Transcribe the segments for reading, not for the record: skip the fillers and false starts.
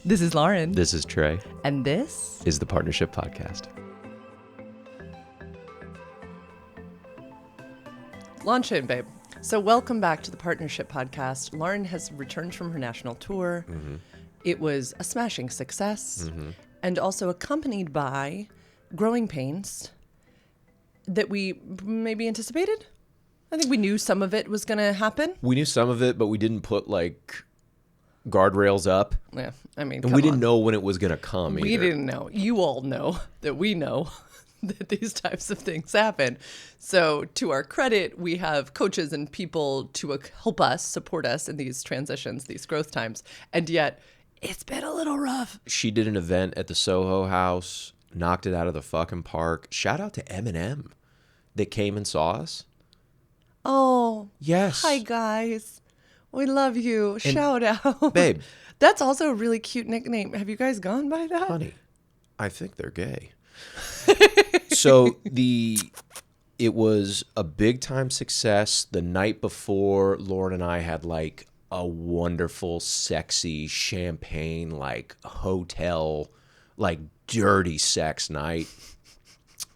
This is Lauren. This is Trey. And this is the Partnership Podcast. Launch in, babe. So welcome back to the Partnership Podcast. Lauren has returned from her national tour. Mm-hmm. It was a smashing success and also accompanied by growing pains that we maybe anticipated. I think we knew some of it was going to happen. We knew some of it, but we didn't put guardrails up. Yeah, I mean, and we didn't know when it was going to come We didn't know. You all know that we know that these types of things happen. So to our credit, we have coaches and people to help us, support us in these transitions, these growth times. And yet, it's been a little rough. She did an event at the Soho House, knocked it out of the fucking park. Shout out to Eminem that came and saw us. Oh. Yes. Hi, guys. We love you. And shout out. Babe. That's also a really cute nickname. Have you guys gone by that? Honey, I think they're gay. So it was a big time success. The night before, Lauren and I had a wonderful, sexy champagne, hotel, dirty sex night.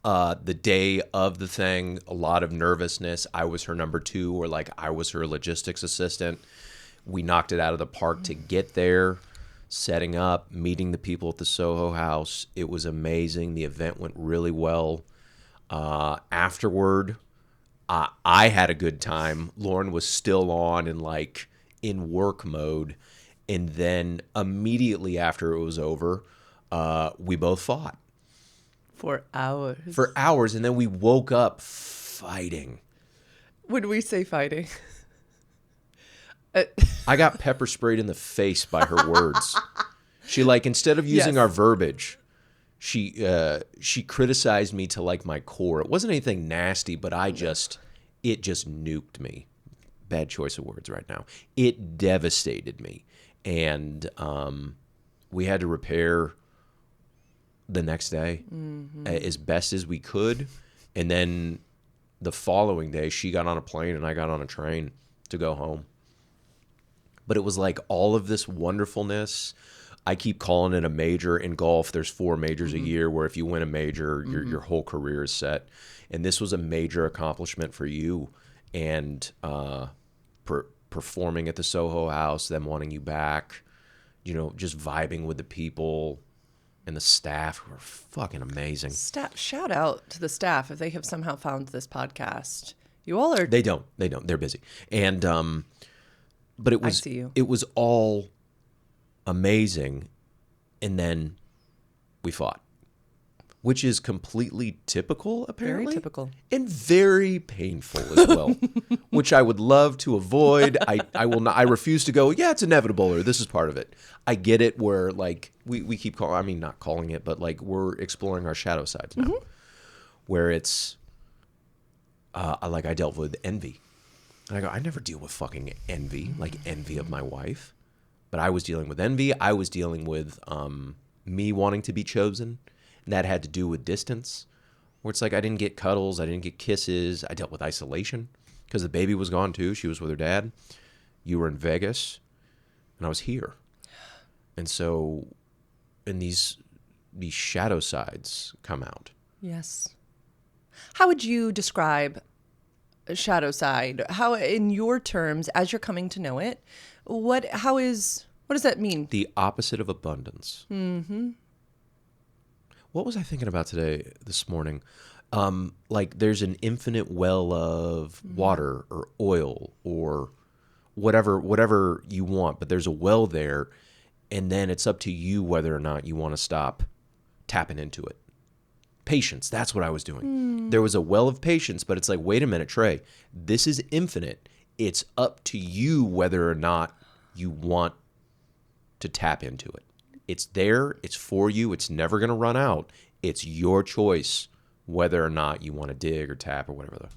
The day of the thing, a lot of nervousness. I was her number two, or I was her logistics assistant. We knocked it out of the park to get there, setting up, meeting the people at the Soho House. It was amazing. The event went really well. Afterward, I had a good time. Lauren was still on and in work mode. And then immediately after it was over, we both fought. For hours. And then we woke up fighting. When we say fighting? I got pepper sprayed in the face by her words. She instead of using our verbiage, she criticized me to my core. It wasn't anything nasty, but it just nuked me. Bad choice of words right now. It devastated me. And we had to repair the next day as best as we could. And then the following day, she got on a plane and I got on a train to go home. But it was all of this wonderfulness. I keep calling it a major. In golf, there's 4 majors a year where if you win a major, your whole career is set. And this was a major accomplishment for you. And performing at the Soho House, them wanting you back, just vibing with the people. And the staff were fucking amazing. Shout out to the staff if they have somehow found this podcast. You all are. They don't. They're busy. And but it was. I see you. It was all amazing, and then we fought, which is completely typical, apparently. Very typical. And very painful as well, which I would love to avoid. I will not. I refuse to go, yeah, it's inevitable, or this is part of it. I get it where, we keep calling, I mean, not calling it, but, we're exploring our shadow sides now, where it's, I dealt with envy. And I go, I never deal with fucking envy, envy of my wife. But I was dealing with envy. I was dealing with me wanting to be chosen. And that had to do with distance, where it's I didn't get cuddles, I didn't get kisses. I dealt with isolation because the baby was gone too. She was with her dad. You were in Vegas, and I was here. And so, and these shadow sides come out. Yes. How would you describe a shadow side? How, in your terms, as you're coming to know it, what does that mean? The opposite of abundance. Mm-hmm. What was I thinking about this morning? There's an infinite well of water or oil or whatever you want, but there's a well there, and then it's up to you whether or not you want to stop tapping into it. Patience, that's what I was doing. There was a well of patience, but it's wait a minute, Trey, this is infinite. It's up to you whether or not you want to tap into it. It's there. It's for you. It's never going to run out. It's your choice whether or not you want to dig or tap or whatever.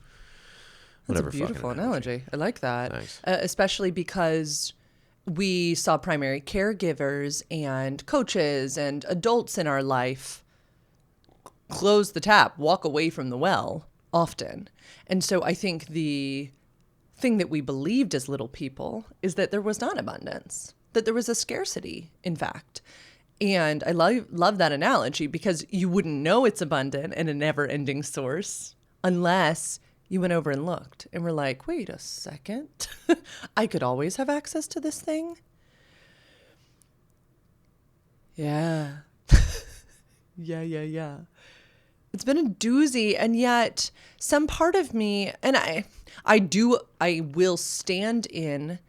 That's a beautiful analogy. I like that. Thanks. Especially because we saw primary caregivers and coaches and adults in our life close the tap, walk away from the well often. And so I think the thing that we believed as little people is that there was not abundance. that there was a scarcity, in fact. And I love that analogy because you wouldn't know it's abundant and a never-ending source unless you went over and looked and were like, wait a second, I could always have access to this thing. Yeah. Yeah. It's been a doozy, and yet some part of me, and I will stand in,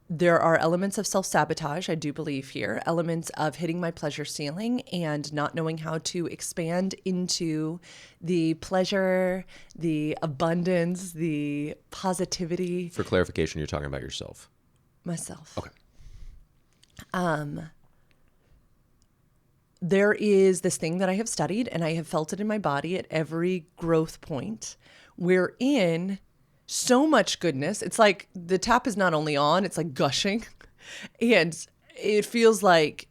there are elements of self-sabotage, I do believe here, elements of hitting my pleasure ceiling and not knowing how to expand into the pleasure, the abundance, the positivity. For clarification, you're talking about yourself. Myself. Okay. There is this thing that I have studied and I have felt it in my body at every growth point wherein so much goodness, it's like the tap is not only on, it's like gushing. And it feels like,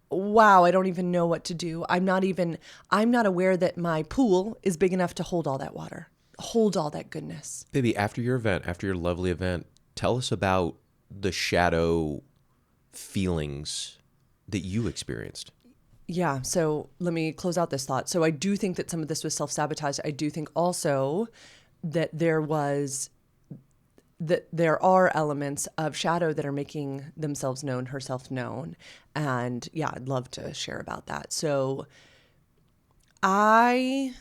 wow, I don't even know what to do. I'm not aware that my pool is big enough to hold all that water, hold all that goodness. Baby, after your lovely event, tell us about the shadow feelings that you experienced. Yeah. So let me close out this thought. So I do think that some of this was self-sabotage. I do think also that there are elements of shadow that are making themselves known, herself known. And yeah, I'd love to share about that. So I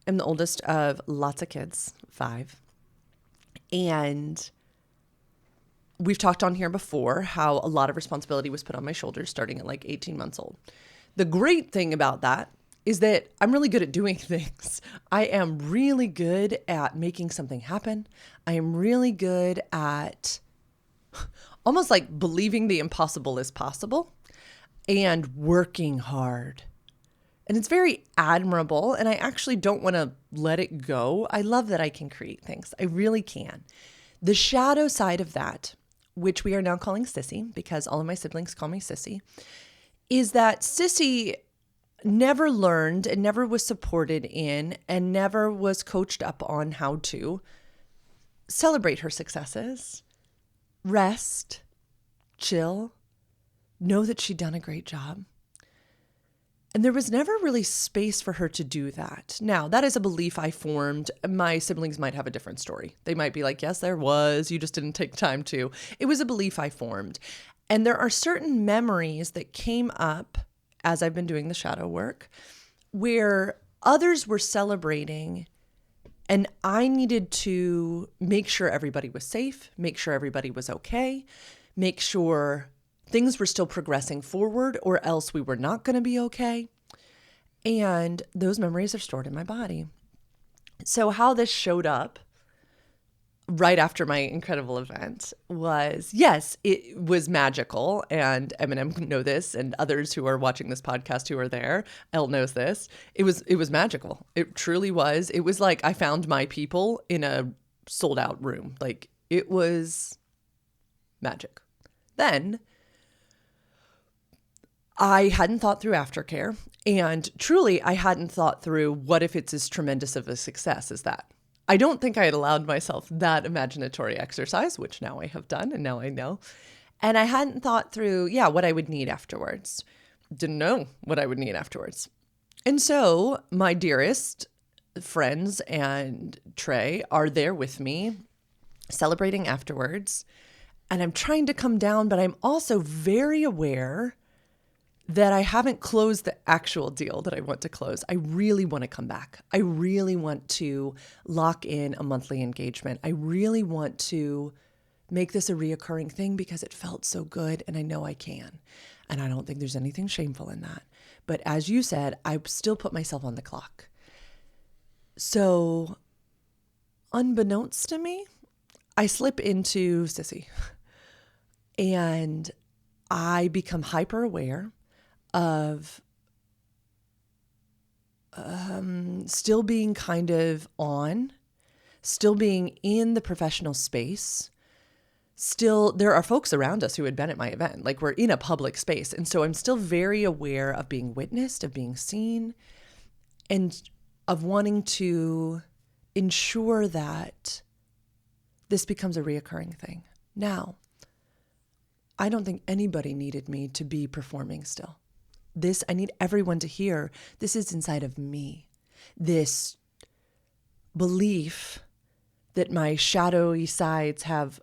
am the oldest of lots of kids, 5. And we've talked on here before how a lot of responsibility was put on my shoulders starting at like 18 months old. The great thing about that is that I'm really good at doing things. I am really good at making something happen. I am really good at almost like believing the impossible is possible and working hard. And it's very admirable. And I actually don't want to let it go. I love that I can create things. I really can. The shadow side of that, which we are now calling Sissy, because all of my siblings call me Sissy, is that Sissy never learned and never was supported in and never was coached up on how to celebrate her successes, rest, chill, know that she'd done a great job. And there was never really space for her to do that. Now, that is a belief I formed. My siblings might have a different story. They might be like, yes, there was. You just didn't take time to. It was a belief I formed. And there are certain memories that came up as I've been doing the shadow work where others were celebrating and I needed to make sure everybody was safe, make sure everybody was okay, make sure things were still progressing forward or else we were not going to be okay. And those memories are stored in my body. So how this showed up right after my incredible event was, yes, it was magical. And Eminem know this, and others who are watching this podcast who are there, Elle knows this. It was magical. It truly was. It was like I found my people in a sold out room. Like it was magic. Then I hadn't thought through aftercare, and truly I hadn't thought through what if it's as tremendous of a success as that. I don't think I had allowed myself that imaginatory exercise, which now I have done and now I know. And I hadn't thought through, what I would need afterwards. Didn't know what I would need afterwards. And so my dearest friends and Trey are there with me celebrating afterwards. And I'm trying to come down, but I'm also very aware that I haven't closed the actual deal that I want to close. I really want to come back. I really want to lock in a monthly engagement. I really want to make this a reoccurring thing because it felt so good and I know I can. And I don't think there's anything shameful in that. But as you said, I still put myself on the clock. So unbeknownst to me, I slip into Sissy and I become hyper aware of still being kind of on, still being in the professional space. Still, there are folks around us who had been at my event, like we're in a public space. And so I'm still very aware of being witnessed, of being seen, and of wanting to ensure that this becomes a reoccurring thing. Now, I don't think anybody needed me to be performing still. This, I need everyone to hear, this is inside of me. This belief that my shadowy sides have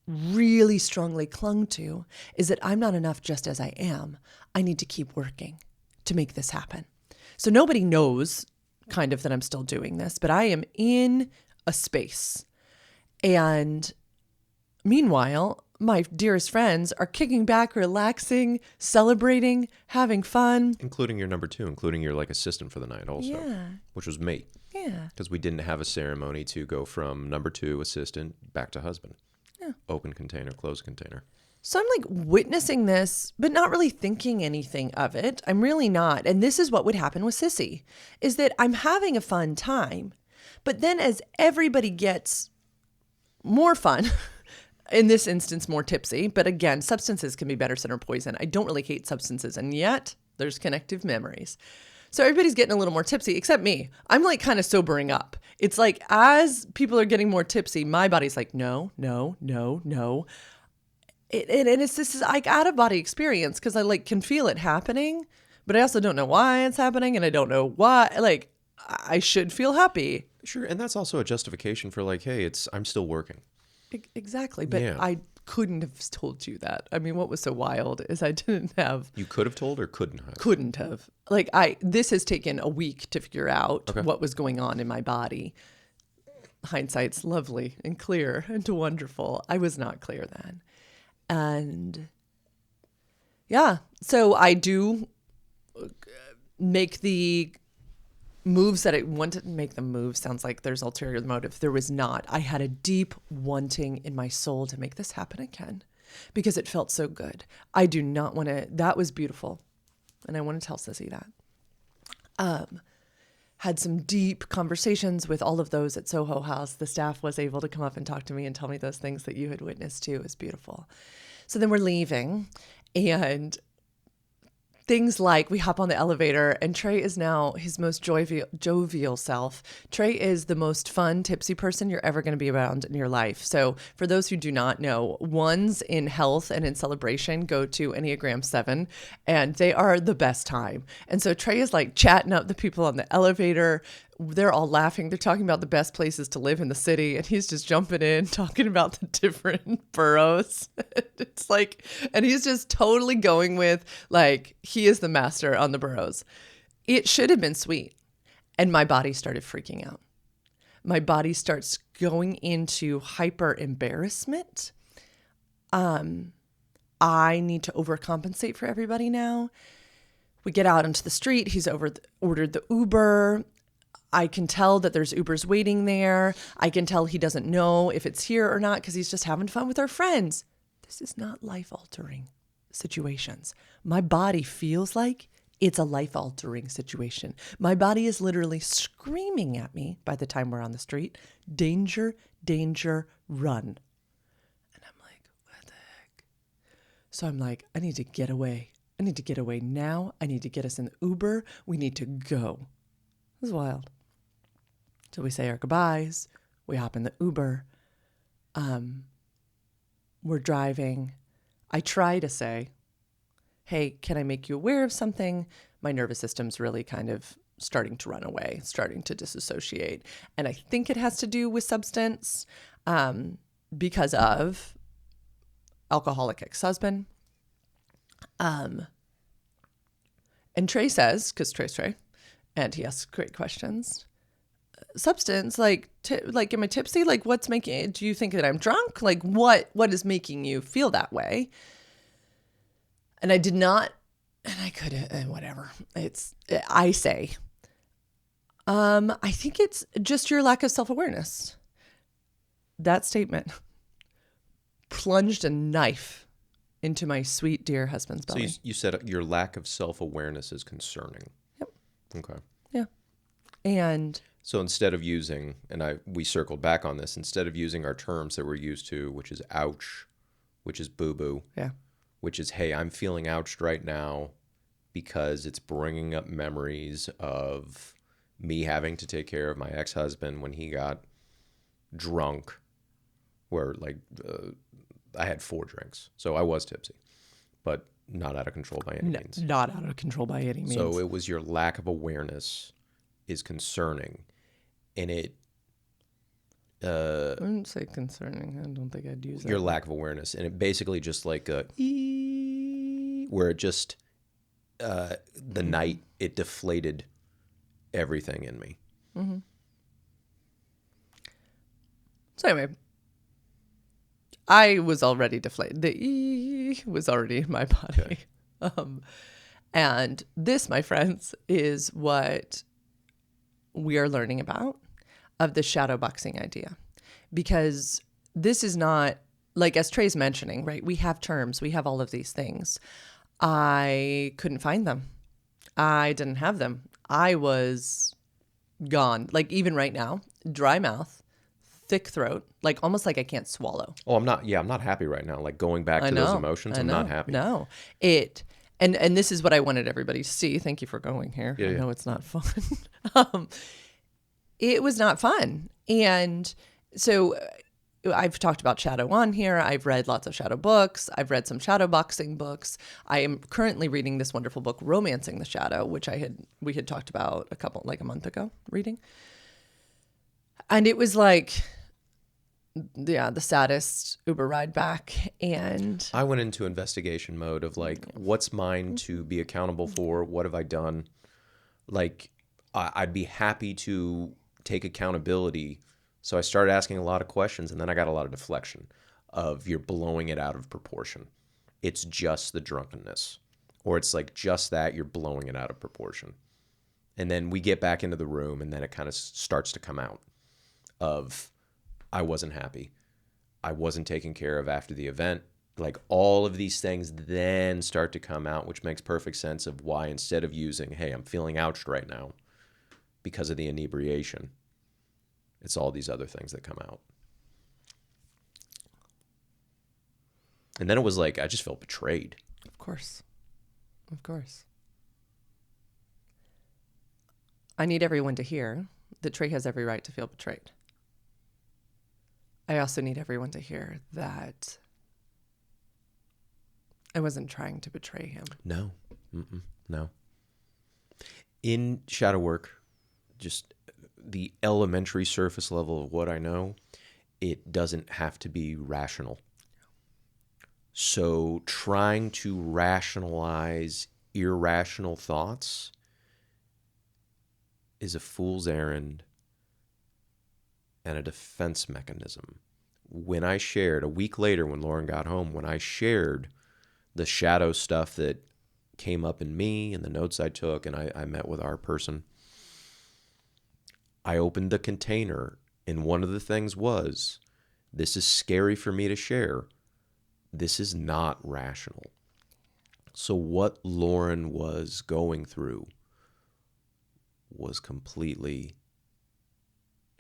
really strongly clung to is that I'm not enough just as I am. I need to keep working to make this happen. So nobody knows kind of that I'm still doing this, but I am in a space. And meanwhile, my dearest friends are kicking back, relaxing, celebrating, having fun. Including your number two, including your like assistant for the night also, Yeah. which was me. Yeah. Because we didn't have a ceremony to go from number two assistant back to husband. Yeah. Open container, closed container. So I'm like witnessing this, but not really thinking anything of it. I'm really not. And this is what would happen with Sissy, is that I'm having a fun time. But then as everybody gets more fun, in this instance, more tipsy, but again, substances can be medicine or poison. I don't really hate substances, and yet there's connective memories. So everybody's getting a little more tipsy, except me. I'm like kind of sobering up. It's like as people are getting more tipsy, my body's like, no, no, no, no. And it's this like out of body experience because I like can feel it happening, but I also don't know why it's happening, and I don't know why. Like I should feel happy. Sure, and that's also a justification for like, hey, I'm still working. Exactly, but Yeah. I couldn't have told you that. I mean, what was so wild is I didn't have. You could have told or couldn't have? Couldn't have. Like this has taken a week to figure out what was going on in my body. Hindsight's lovely and clear and wonderful. I was not clear then. And yeah, so I do make the moves that I wanted to make. Them move sounds like there's ulterior motive. There was not. I had a deep wanting in my soul to make this happen again because it felt so good. I do not want to. That was beautiful. And I want to tell Sissy that. Had some deep conversations with all of those at Soho House. The staff was able to come up and talk to me and tell me those things that you had witnessed too. It was beautiful. So then we're leaving, and things like we hop on the elevator and Trey is now his most jovial self. Trey is the most fun, tipsy person you're ever going to be around in your life. So for those who do not know, ones in health and in celebration go to Enneagram 7, and they are the best time. And so Trey is like chatting up the people on the elevator. They're all laughing. They're talking about the best places to live in the city. And he's just jumping in, talking about the different boroughs. It's like, and he's just totally going with like, he is the master on the boroughs. It should have been sweet. And my body started freaking out. My body starts going into hyper embarrassment. I need to overcompensate for everybody now. We get out into the street. He's ordered the Uber. I can tell that there's Ubers waiting there. I can tell he doesn't know if it's here or not because he's just having fun with our friends. This is not life-altering situations. My body feels like it's a life-altering situation. My body is literally screaming at me by the time we're on the street, danger, danger, run. And I'm like, what the heck? So I'm like, I need to get away. I need to get away now. I need to get us in the Uber. We need to go. This is wild. So we say our goodbyes. We hop in the Uber. We're driving. I try to say, hey, can I make you aware of something? My nervous system's really kind of starting to run away, starting to disassociate. And I think it has to do with substance because of alcoholic ex-husband. And Trey says, because Trey's Trey, and he asks great questions. Substance, like am I tipsy? Like what's making, do you think that I'm drunk? Like what is making you feel that way? And I did not, and I couldn't, whatever. I say, I think it's just your lack of self-awareness. That statement plunged a knife into my sweet, dear husband's belly. So you said your lack of self-awareness is concerning. Yep. Okay. Yeah. And so instead of using, and we circled back on this, instead of using our terms that we're used to, which is ouch, which is boo-boo, yeah, which is, hey, I'm feeling ouched right now because it's bringing up memories of me having to take care of my ex-husband when he got drunk, where like I had 4 drinks, so I was tipsy, but not out of control by any means. Not out of control by any means. So it was your lack of awareness is concerning, and it. I wouldn't say concerning. I don't think I'd use that. Your lack of awareness, and it basically just like a where it just the night it deflated everything in me. Mm-hmm. So anyway, I was already deflated. The was already in my body. Okay. And this, my friends, is what we are learning about of the shadow boxing idea. Because this is not, like as Trey's mentioning, right? We have terms. We have all of these things. I couldn't find them. I didn't have them. I was gone. Like even right now, dry mouth, thick throat, like almost like I can't swallow. Oh, I'm not happy right now. Like going back to those emotions, I'm not happy. No, and this is what I wanted everybody to see. Thank you for going here. I know it's not fun. It was not fun. And so I've talked about shadow on here. I've read lots of shadow books. I've read some shadow boxing books. I am currently reading this wonderful book, Romancing the Shadow, which we had talked about a month ago reading. And it was like, the saddest Uber ride back. And I went into investigation mode of like, what's mine to be accountable for? What have I done? Like, I'd be happy to take accountability. So I started asking a lot of questions, and then I got a lot of deflection of you're blowing it out of proportion. It's just the drunkenness, or it's like just that you're blowing it out of proportion. And then we get back into the room, and then it kind of starts to come out of I wasn't happy. I wasn't taken care of after the event. Like all of these things then start to come out, which makes perfect sense of why instead of using, hey, I'm feeling ouched right now because of the inebriation, it's all these other things that come out. And then it was like, I just felt betrayed. Of course. I need everyone to hear that Trey has every right to feel betrayed. I also need everyone to hear that I wasn't trying to betray him. No. No. In shadow work, just the elementary surface level of what I know, it doesn't have to be rational. So trying to rationalize irrational thoughts is a fool's errand and a defense mechanism. When I shared, a week later when Lauren got home, when I shared the shadow stuff that came up in me and the notes I took, and I met with our person, I opened the container, and one of the things was, this is scary for me to share. This is not rational. So what Lauren was going through was completely,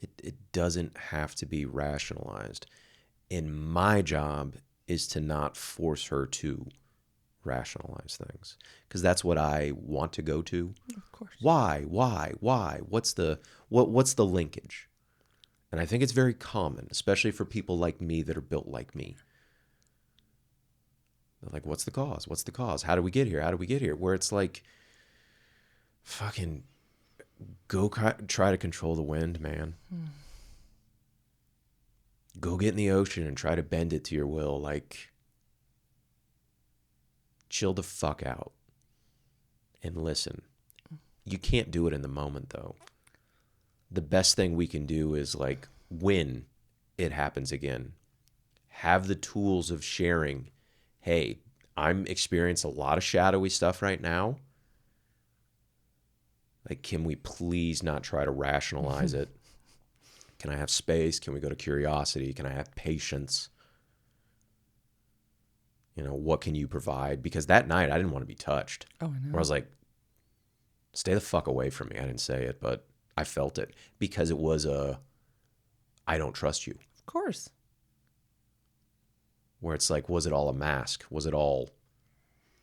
it doesn't have to be rationalized. And my job is to not force her to rationalize things, because that's what I want to go to. Of course. Why? What's the linkage? And I think it's very common, especially for people like me that are built like me. They're like, what's the cause? How do we get here? Where it's like, fucking go try to control the wind, man. Go get in the ocean and try to bend it to your will. Like, chill the fuck out and listen. You can't do it in the moment, though. The best thing we can do is, like, when it happens again, have the tools of sharing, hey, I'm experiencing a lot of shadowy stuff right now. Like, can we please not try to rationalize it? Can I have space? Can we go to curiosity? Can I have patience? You know, what can you provide? Because that night I didn't want to be touched. Oh, I know. Where I was like, stay the fuck away from me. I didn't say it, but I felt it because it was I don't trust you. Of course. Where it's like, was it all a mask? Was it all?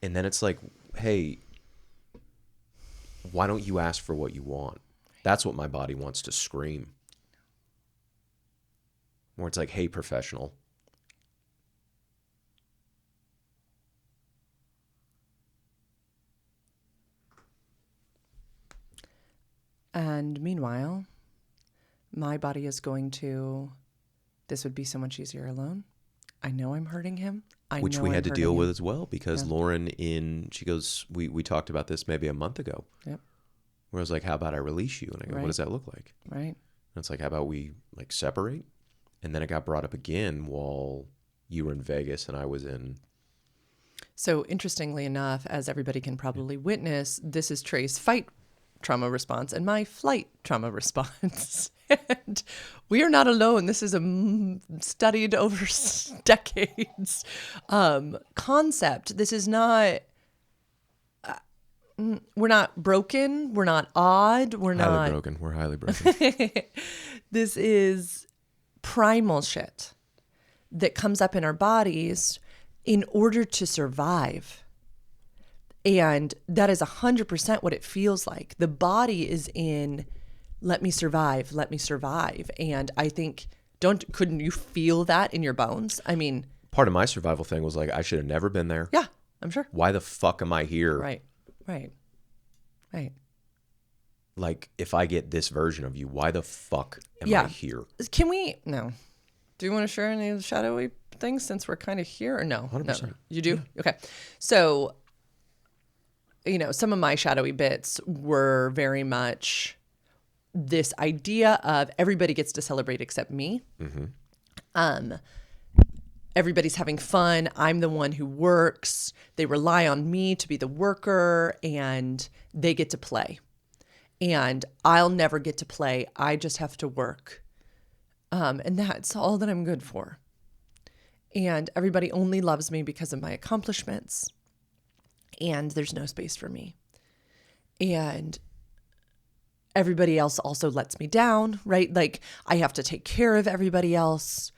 And then it's like, hey, why don't you ask for what you want? That's what my body wants to scream. Where it's like, hey, professional, And meanwhile, my body is going to, this would be so much easier alone. I know I'm hurting him. Which we had to deal with as well, because Lauren she goes, we talked about this maybe a month ago. Yep. Where I was like, how about I release you? And I go, what does that look like? Right. And it's like, how about we like separate? And then it got brought up again while you were in Vegas and I was in. So interestingly enough, as everybody can probably witness, this is Trey's fight trauma response and my flight trauma response. And we are not alone. This is a studied over decades concept. This is not, we're not broken. We're not odd. We're highly broken. We're highly broken. This is primal shit that comes up in our bodies in order to survive. And that is 100% what it feels like. The body is in, let me survive, let me survive. And I think, couldn't you feel that in your bones? I mean, part of my survival thing was like, I should have never been there. Yeah, I'm sure. Why the fuck am I here? Right. Like, if I get this version of you, why the fuck am I here? No. Do you want to share any of the shadowy things since we're kind of here, or no? 100%. No. You do? Yeah. Okay. So, some of my shadowy bits were very much this idea of everybody gets to celebrate except me. Mm-hmm. Everybody's having fun. I'm the one who works. They rely on me to be the worker, and they get to play. And I'll never get to play. I just have to work. And that's all that I'm good for. And everybody only loves me because of my accomplishments. And there's no space for me. And everybody else also lets me down, right? Like, I have to take care of everybody else.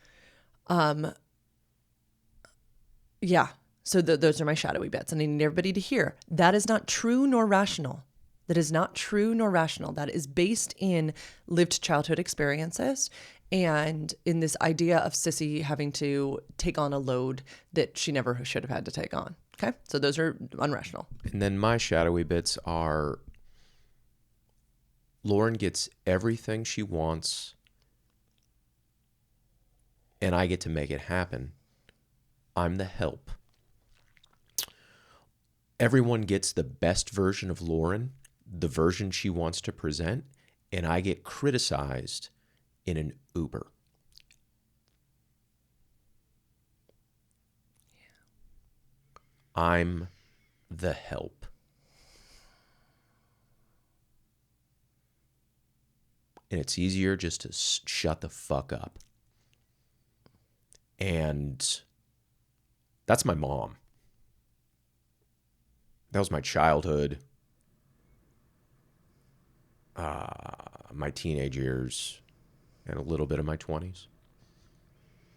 Yeah. So those are my shadowy bits. And I need everybody to hear that is not true nor rational. That is not true nor rational. That is based in lived childhood experiences and in this idea of Sissy having to take on a load that she never should have had to take on. Okay? So those are unrational. And then my shadowy bits are Lauren gets everything she wants and I get to make it happen. I'm the help. Everyone gets the best version of Lauren, the version she wants to present, and I get criticized in an Uber. I'm the help. And it's easier just to shut the fuck up. And that's my mom. That was my childhood, my teenage years, and a little bit of my 20s.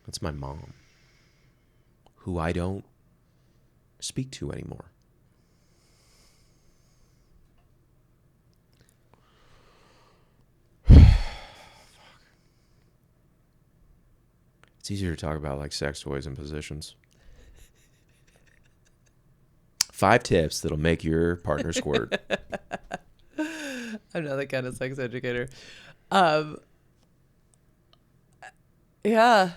That's my mom, who I don't speak to anymore. It's easier to talk about like sex toys and positions. 5 tips that'll make your partner squirt. I'm not that kind of sex educator. Yeah.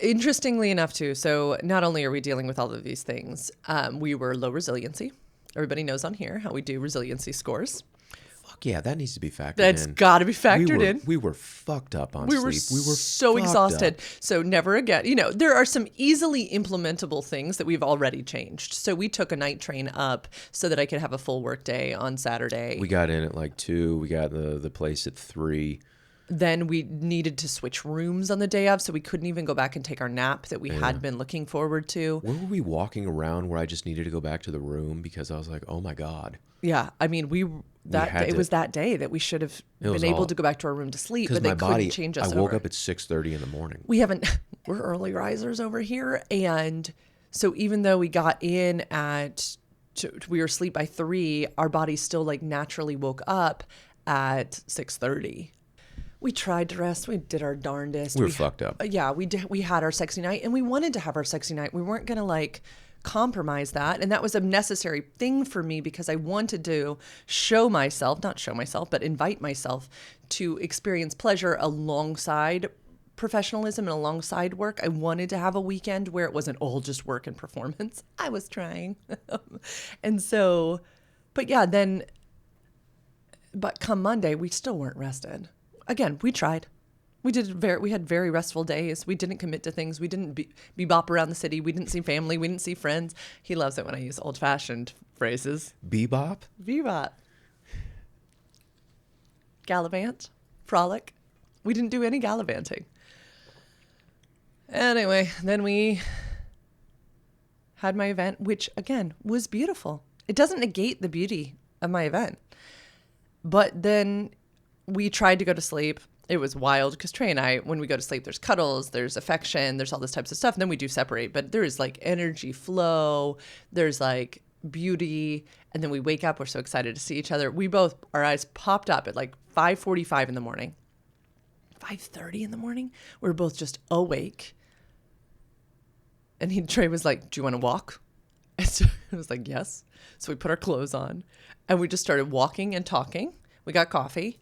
Interestingly enough, too. So not only are we dealing with all of these things, we were low resiliency. Everybody knows on here how we do resiliency scores. Fuck yeah, that needs to be factored in. That's got to be factored in. We were fucked up on sleep. We were so exhausted. So never again. There are some easily implementable things that we've already changed. So we took a night train up so that I could have a full work day on Saturday. We got in at like 2. We got the place at 3. Then we needed to switch rooms on the day of, so we couldn't even go back and take our nap that we had been looking forward to. Where were we walking around where I just needed to go back to the room because I was like, oh my God. Yeah, I mean, it was that day that we should have been able to go back to our room to sleep, but they couldn't change us over. I woke up at 6:30 in the morning. We're early risers over here, and so even though we got in we were asleep by 3, our bodies still like naturally woke up at 6:30. We tried to rest. We did our darndest. We were fucked up. Yeah, we did. We had our sexy night, and we wanted to have our sexy night. We weren't gonna like compromise that. And that was a necessary thing for me because I wanted to not show myself, but invite myself to experience pleasure alongside professionalism and alongside work. I wanted to have a weekend where it wasn't all just work and performance. I was trying. And so, but yeah, but come Monday, we still weren't rested. Again, we tried. We had very restful days. We didn't commit to things. We didn't bebop around the city. We didn't see family. We didn't see friends. He loves it when I use old-fashioned phrases. Bebop? Bebop. Gallivant. Frolic. We didn't do any gallivanting. Anyway, then we had my event, which, again, was beautiful. It doesn't negate the beauty of my event. But then we tried to go to sleep. It was wild because Trey and I, when we go to sleep, there's cuddles, there's affection, there's all this types of stuff. And then we do separate, but there is like energy flow. There's like beauty. And then we wake up. We're so excited to see each other. Our eyes popped up at like 5:45 in the morning, 5:30 in the morning. We were both just awake. And Trey was like, do you want to walk? And so I was like, yes. So we put our clothes on and we just started walking and talking. We got coffee.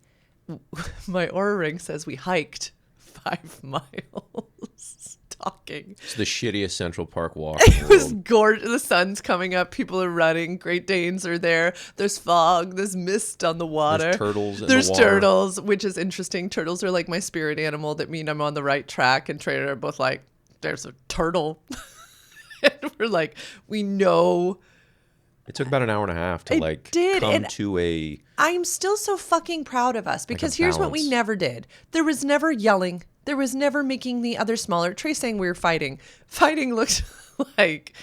My Oura ring says we hiked 5 miles talking. It's the shittiest Central Park walk. It was gorgeous. The sun's coming up. People are running. Great Danes are there. There's fog. There's mist on the water. There's turtles in There's the water. turtles, which is interesting. Turtles are like my spirit animal that mean I'm on the right track. And Trey and I are both like, there's a turtle. And we're like, we know. It took about an hour and a half to come to a... I'm still so fucking proud of us because here's what we balance. never did. There was never yelling. There was never making the other smaller. Trey saying we were fighting. Fighting looked like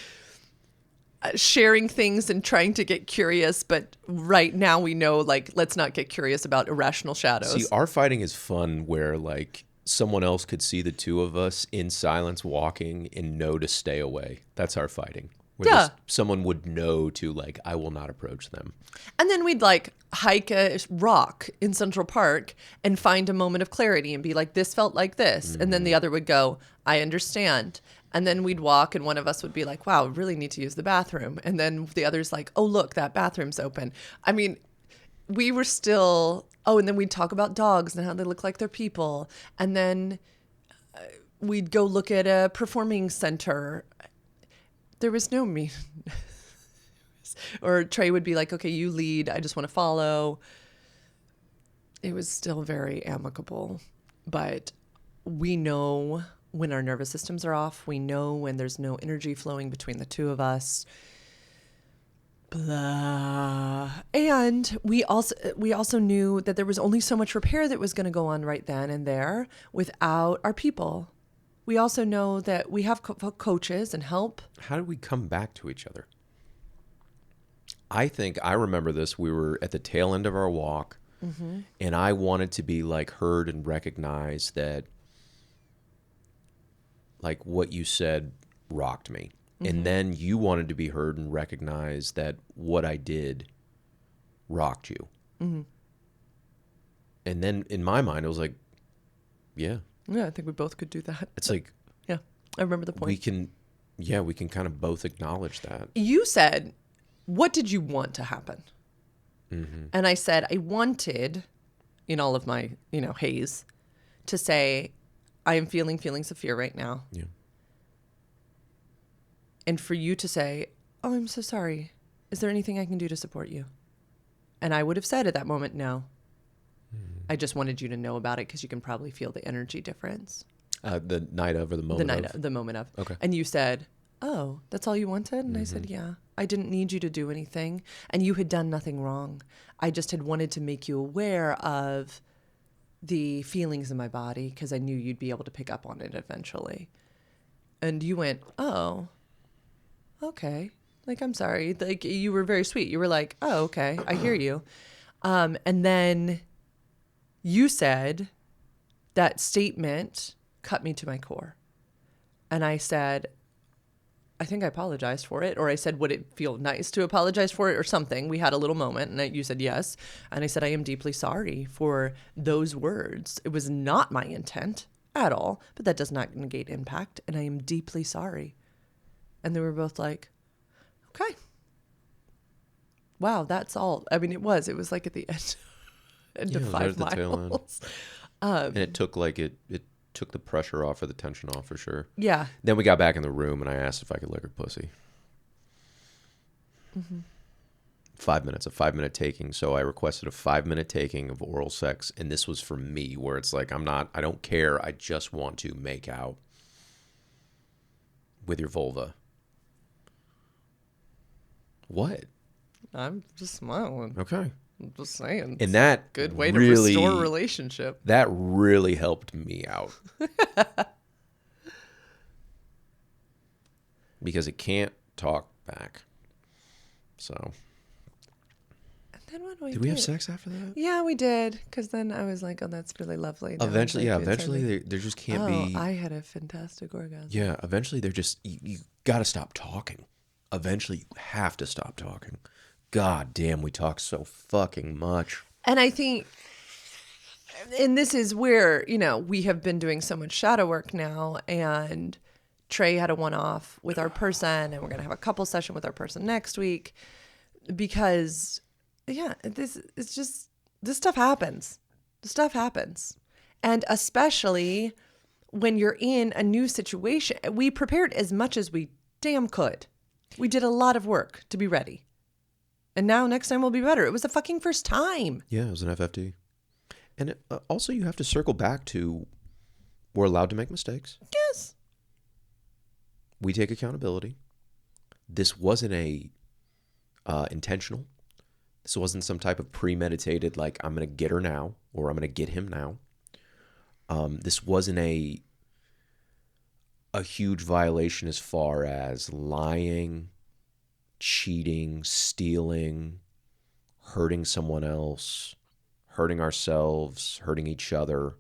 sharing things and trying to get curious. But right now we know, like, let's not get curious about irrational shadows. See, our fighting is fun where, like, someone else could see the two of us in silence walking and know to stay away. That's our fighting. Where someone would know to, like, I will not approach them. And then we'd like hike a rock in Central Park and find a moment of clarity and be like, this felt like this. And then the other would go, I understand. And then we'd walk and one of us would be like, wow, I really need to use the bathroom. And then the other's like, oh, look, that bathroom's open. I mean, we were still, and then we'd talk about dogs and how they look like they're people. And then we'd go look at a performing center. There was no me. Or Trey would be like, okay, you lead. I just want to follow. It was still very amicable. But we know when our nervous systems are off. We know when there's no energy flowing between the two of us. Blah. And we also knew that there was only so much repair that was going to go on right then and there without our people. We also know that we have coaches and help. How did we come back to each other? I remember this. We were at the tail end of our walk, and I wanted to be like heard and recognized that, like, what you said rocked me. And then you wanted to be heard and recognized that what I did rocked you. And then in my mind, it was like, yeah. Yeah, I think we both could do that. It's like, yeah, I remember the point. we can kind of both acknowledge that. You said, what did you want to happen? And I said, I wanted, in all of my, haze, to say, I am feeling feelings of fear right now. Yeah. And for you to say, oh, I'm so sorry. Is there anything I can do to support you? And I would have said at that moment, no. I just wanted you to know about it because you can probably feel the energy difference. The night of or the moment of? The moment of. Okay. And you said, oh, that's all you wanted? And I said, yeah. I didn't need you to do anything. And you had done nothing wrong. I just had wanted to make you aware of the feelings in my body because I knew you'd be able to pick up on it eventually. And you went, oh, okay. Like, I'm sorry. Like, you were very sweet. You were like, oh, okay. I hear you. And then you said that statement cut me to my core. And I said, I think I apologized for it. Or I said, would it feel nice to apologize for it or something? We had a little moment and you said yes. And I said, I am deeply sorry for those words. It was not my intent at all, but that does not negate impact. And I am deeply sorry. And they were both like, Okay. Wow, that's all. I mean, it was like at the end Yeah, of it was right 5 at the tail end. miles. And it took it took the pressure off or the tension off for sure. Yeah. Then we got back in the room and I asked if I could lick her pussy. 5 minutes, a 5-minute taking. So I requested a 5-minute taking of oral sex. And this was for me where it's like, I don't care. I just want to make out with your vulva. What? I'm just smiling. Okay. I'm just saying. And that Good way to really, restore a relationship. That really helped me out. Because it can't talk back. So. And then what do we Did we have sex after that? Yeah, we did. Because then I was like, oh, that's really lovely. That Eventually, was, yeah. like, Eventually, there just can't be. I had a fantastic orgasm. Yeah. Eventually, they're just. You got to stop talking. Eventually, you have to stop talking. God damn, we talk so fucking much. And I think, and this is where, we have been doing so much shadow work now, and Trey had a one-off with our person, and we're going to have a couple session with our person next week because, yeah, this stuff happens. This stuff happens. And especially when you're in a new situation, we prepared as much as we damn could. We did a lot of work to be ready. And now next time will be better. It was the fucking first time. Yeah, it was an FFT. And also you have to circle back to we're allowed to make mistakes. Yes. We take accountability. This wasn't a intentional. This wasn't some type of premeditated, like I'm going to get her now or I'm going to get him now. This wasn't a huge violation as far as lying, cheating, stealing, hurting someone else, hurting ourselves, hurting each other.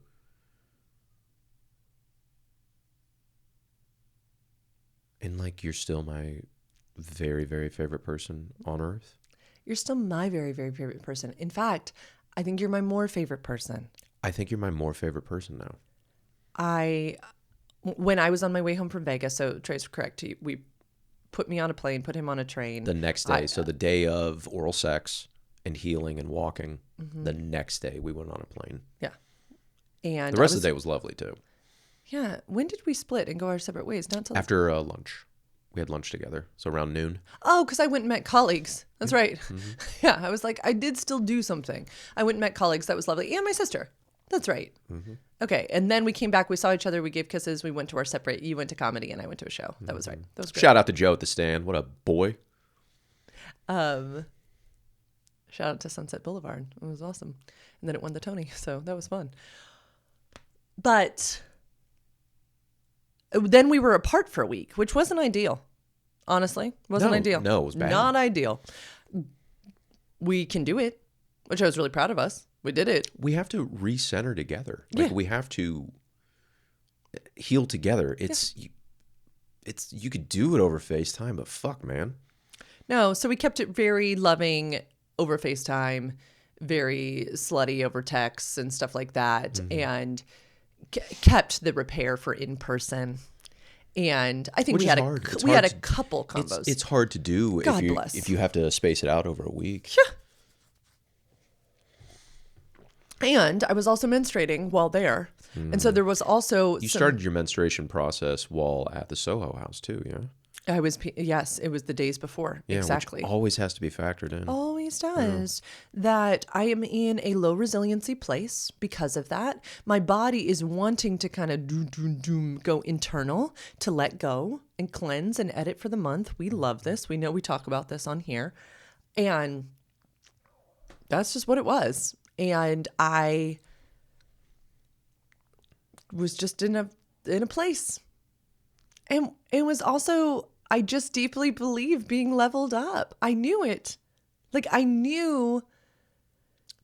And like, you're still my very, very favorite person on earth. You're still my very, very favorite person. In fact, I think you're my more favorite person. I think you're my more favorite person now. When I was on my way home from Vegas, so Trey's correct, we put me on a plane, put him on a train. The next day, so the day of oral sex and healing and walking, the next day we went on a plane. Yeah. And the rest of the day was lovely too. Yeah. When did we split and go our separate ways? Not till after lunch. We had lunch together. So around noon. Oh, because I went and met colleagues. That's right. Yeah. I was like, I did still do something. I went and met colleagues. That was lovely. And my sister. That's right. Okay. And then we came back. We saw each other. We gave kisses. We went to our separate. You went to comedy and I went to a show. That was right. That was great. Shout out to Joe at the stand. What a boy. Shout out to Sunset Boulevard. It was awesome. And then it won the Tony. So that was fun. But then we were apart for a week, which wasn't ideal. Honestly, wasn't ideal. No, it was bad. Not ideal. We can do it, which I was really proud of us. We did it. We have to recenter together. Like we have to heal together. It's you could do it over FaceTime, but fuck, man. No, so we kept it very loving over FaceTime, very slutty over texts and stuff like that, and kept the repair for in person. And I think Which we had a couple combos. It's hard to do if you have to space it out over a week. Yeah. And I was also menstruating while there. And so there was also... You started your menstruation process while at the Soho House too, yeah? Yes, it was the days before. Yeah, exactly. Which always has to be factored in. Always does. That I am in a low resiliency place because of that. My body is wanting to kind of go internal to let go and cleanse and edit for the month. We love this. We know we talk about this on here. And that's just what it was. And I was just in a place. And it was also, I just deeply believe being leveled up. I knew it. Like I knew.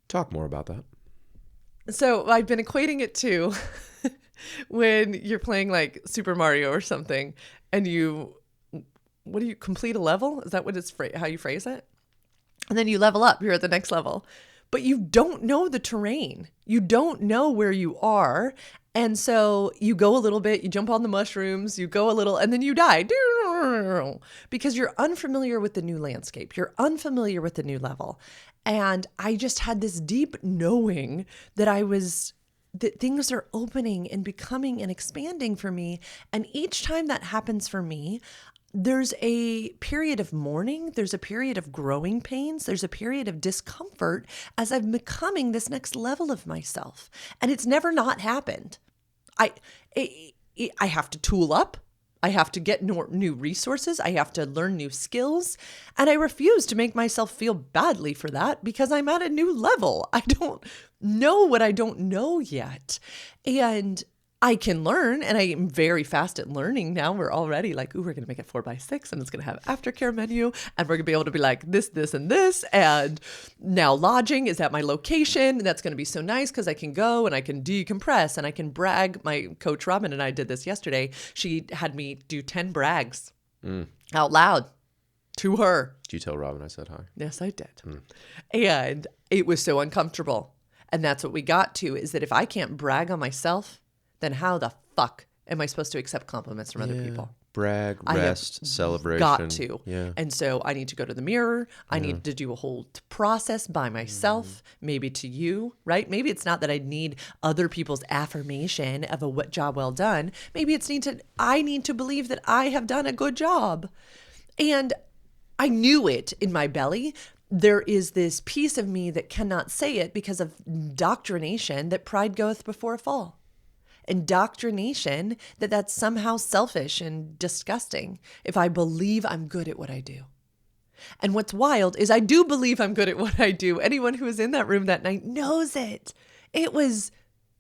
Talk more about that. So I've been equating it to when you're playing like Super Mario or something and complete a level? Is that what how you phrase it? And then you level up, you're at the next level. But you don't know the terrain. You don't know where you are. And so you go a little bit, you jump on the mushrooms, you go a little, and then you die. no, because you're unfamiliar with the new landscape. You're unfamiliar with the new level. And I just had this deep knowing that that things are opening and becoming and expanding for me. And each time that happens for me, there's a period of mourning. There's a period of growing pains. There's a period of discomfort as I'm becoming this next level of myself. And it's never not happened. I have to tool up. I have to get new resources. I have to learn new skills. And I refuse to make myself feel badly for that because I'm at a new level. I don't know what I don't know yet. And I can learn, and I am very fast at learning now. We're already like, ooh, we're going to make it 4x6, and it's going to have aftercare menu, and we're going to be able to be like this, and this. And now lodging is at my location, and that's going to be so nice because I can go and I can decompress and I can brag. My coach Robin and I did this yesterday. She had me do 10 brags out loud to her. Did you tell Robin I said hi? Yes, I did. And it was so uncomfortable. And that's what we got to, is that if I can't brag on myself, then how the fuck am I supposed to accept compliments from other people? Brag, rest, celebration. Got to. Yeah. And so I need to go to the mirror. I need to do a whole process by myself, maybe to you, right? Maybe it's not that I need other people's affirmation of a job well done. Maybe I need to believe that I have done a good job. And I knew it in my belly. There is this piece of me that cannot say it because of indoctrination that pride goeth before a fall. Indoctrination that's somehow selfish and disgusting if I believe I'm good at what I do. And what's wild is I do believe I'm good at what I do. Anyone who was in that room that night knows it. It was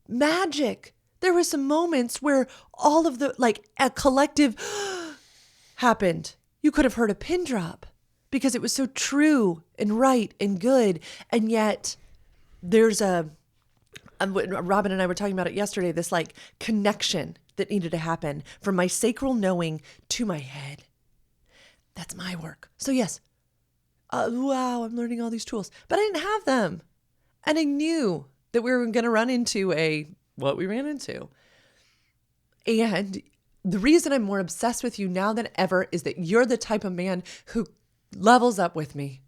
magic. There were some moments where all of a collective happened. You could have heard a pin drop because it was so true and right and good. And yet there's Robin and I were talking about it yesterday, this connection that needed to happen from my sacral knowing to my head. That's my work. So yes, wow, I'm learning all these tools, but I didn't have them. And I knew that we were going to run into what we ran into. And the reason I'm more obsessed with you now than ever is that you're the type of man who levels up with me.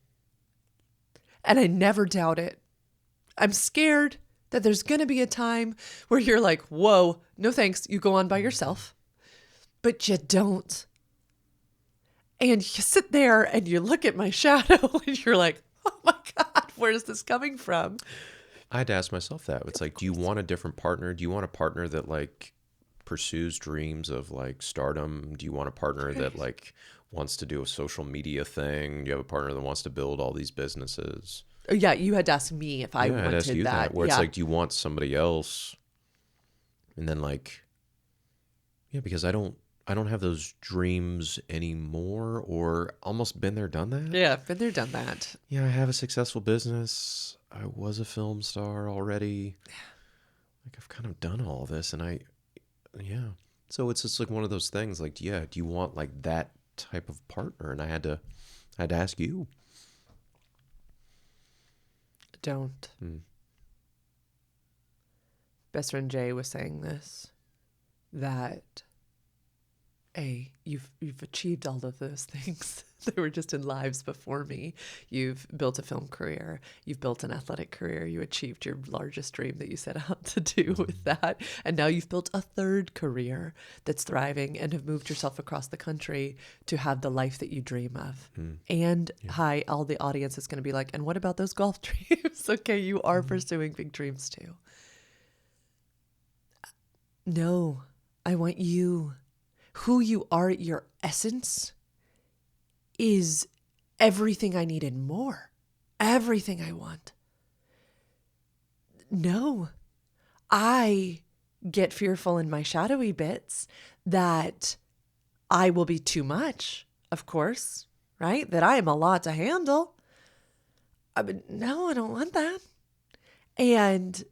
And I never doubt it. I'm scared that there's going to be a time where you're like, whoa, no thanks, you go on by yourself. But you don't. And you sit there and you look at my shadow and you're like, oh my God, where is this coming from? I had to ask myself that. It's like, do you want a different partner? Do you want a partner that pursues dreams of stardom? Do you want a partner that wants to do a social media thing? Do you have a partner that wants to build all these businesses? Yeah, you had to ask me if I wanted I'd ask you that. Where yeah. it's do you want somebody else? And then because I don't have those dreams anymore, or almost been there, done that. Yeah, been there, done that. Yeah, I have a successful business. I was a film star already. I've kind of done all this, and so it's just one of those things. Do you want that type of partner? And I had to ask you. Don't. Best friend Jay was saying this, that you've achieved all of those things. They were just in lives before me. You've built a film career. You've built an athletic career. You achieved your largest dream that you set out to do with that. And now you've built a third career that's thriving and have moved yourself across the country to have the life that you dream of. And all the audience is going to be like, and what about those golf dreams? Okay, you are pursuing big dreams too. No, I want you. Who you are at your essence is everything I need and more. Everything I want. No, I get fearful in my shadowy bits that I will be too much, of course, right? That I am a lot to handle. No, I don't want that. And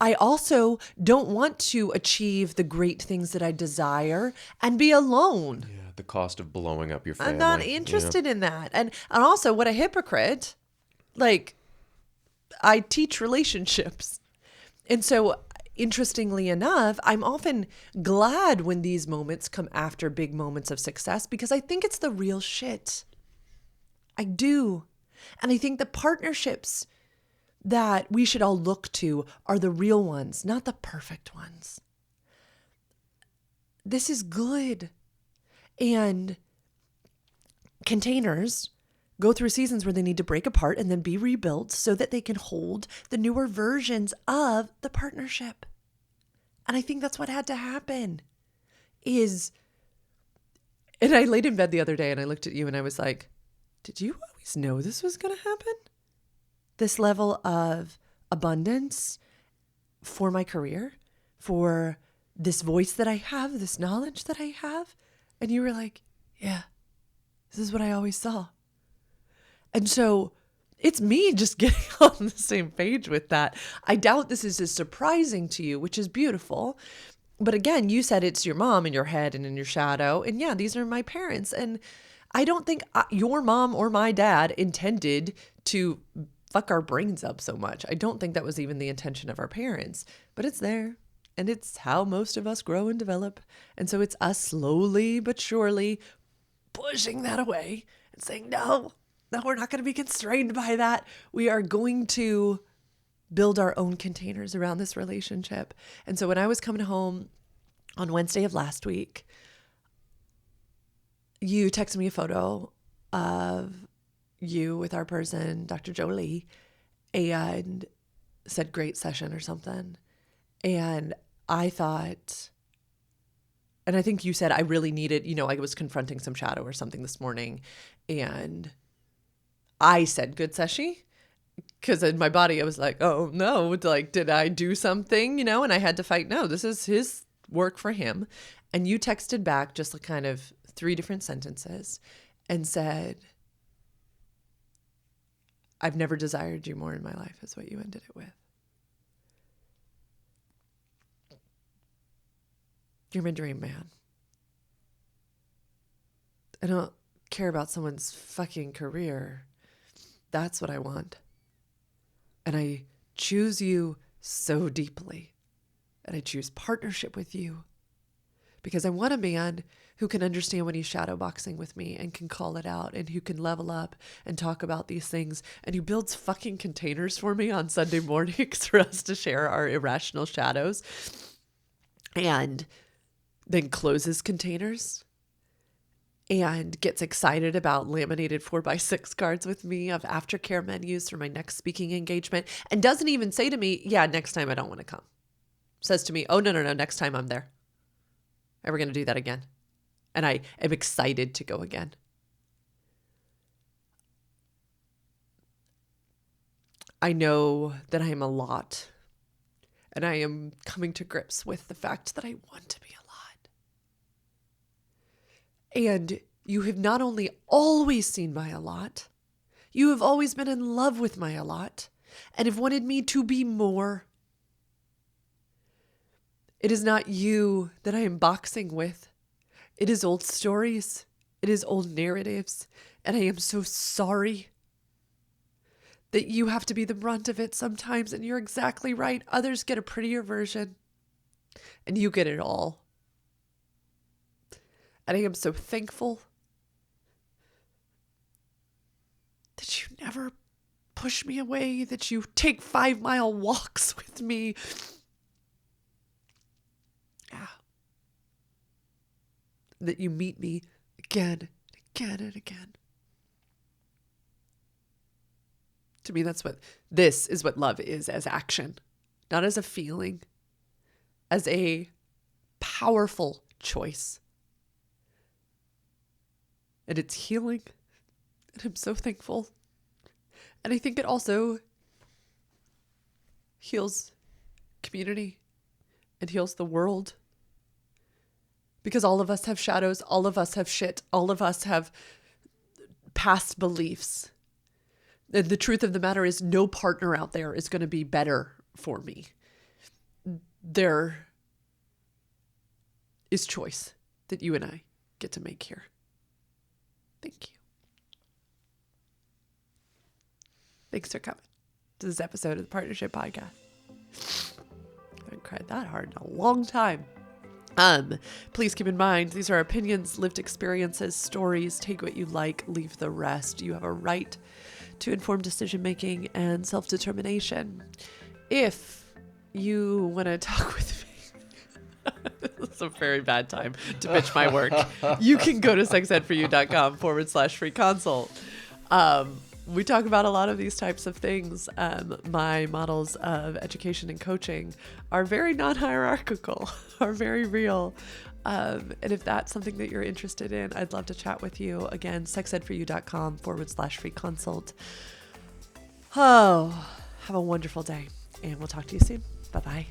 I also don't want to achieve the great things that I desire and be alone. Yeah, the cost of blowing up your family. I'm not interested in that. And also, what a hypocrite. I teach relationships. And so interestingly enough, I'm often glad when these moments come after big moments of success because I think it's the real shit. I do. And I think the partnerships that we should all look to are the real ones, not the perfect ones. This is good. And containers go through seasons where they need to break apart and then be rebuilt so that they can hold the newer versions of the partnership. And I think that's what had to happen and I laid in bed the other day and I looked at you and I was like, did you always know this was going to happen? This level of abundance for my career, for this voice that I have, this knowledge that I have. And you were like, yeah, this is what I always saw. And so it's me just getting on the same page with that. I doubt this is as surprising to you, which is beautiful. But again, you said it's your mom in your head and in your shadow. And yeah, these are my parents. And I don't think your mom or my dad intended to fuck our brains up so much. I don't think that was even the intention of our parents, but it's there. And it's how most of us grow and develop. And so it's us slowly but surely pushing that away and saying, no, we're not going to be constrained by that. We are going to build our own containers around this relationship. And so when I was coming home on Wednesday of last week, you texted me a photo of you with our person, Dr. Jolie, and said great session or something. And I thought, and I think you said I really needed, I was confronting some shadow or something this morning. And I said, good session. Because in my body, I was like, oh no, like, did I do something, and I had to fight. No, this is his work for him. And you texted back just like kind of 3 different sentences and said, I've never desired you more in my life is what you ended it with. You're my dream man. I don't care about someone's fucking career. That's what I want. And I choose you so deeply. And I choose partnership with you because I want a man who can understand when he's shadowboxing with me and can call it out and who can level up and talk about these things and who builds fucking containers for me on Sunday mornings for us to share our irrational shadows and then closes containers and gets excited about laminated 4x6 cards with me of aftercare menus for my next speaking engagement and doesn't even say to me, yeah, next time I don't want to come. Says to me, oh, no, next time I'm there. And we're going to do that again. And I am excited to go again. I know that I am a lot. And I am coming to grips with the fact that I want to be a lot. And you have not only always seen my a lot, you have always been in love with my a lot and have wanted me to be more. It is not you that I am boxing with. It is old stories. It is old narratives. And I am so sorry that you have to be the brunt of it sometimes. And you're exactly right. Others get a prettier version. And you get it all. And I am so thankful that you never push me away, that you take 5-mile walks with me. Yeah. That you meet me again and again and again. To me, this is what love is as action, not as a feeling, as a powerful choice. And it's healing. And I'm so thankful. And I think it also heals community and heals the world. Because all of us have shadows. All of us have shit. All of us have past beliefs. And the truth of the matter is no partner out there is going to be better for me. There is choice that you and I get to make here. Thank you. Thanks for coming to this episode of the Partnership Podcast. I'm incredible. tried that hard in a long time. Please keep in mind, these are opinions, lived experiences, stories. Take what you like, leave the rest. You have a right to informed decision-making and self-determination. If you want to talk with me, it's a very bad time to pitch my work. You can go to sexedforyou.com/free consult. We talk about a lot of these types of things. My models of education and coaching are very non-hierarchical, are very real. And if that's something that you're interested in, I'd love to chat with you. Again, sexedforyou.com/free consult. Oh, have a wonderful day, and we'll talk to you soon. Bye-bye.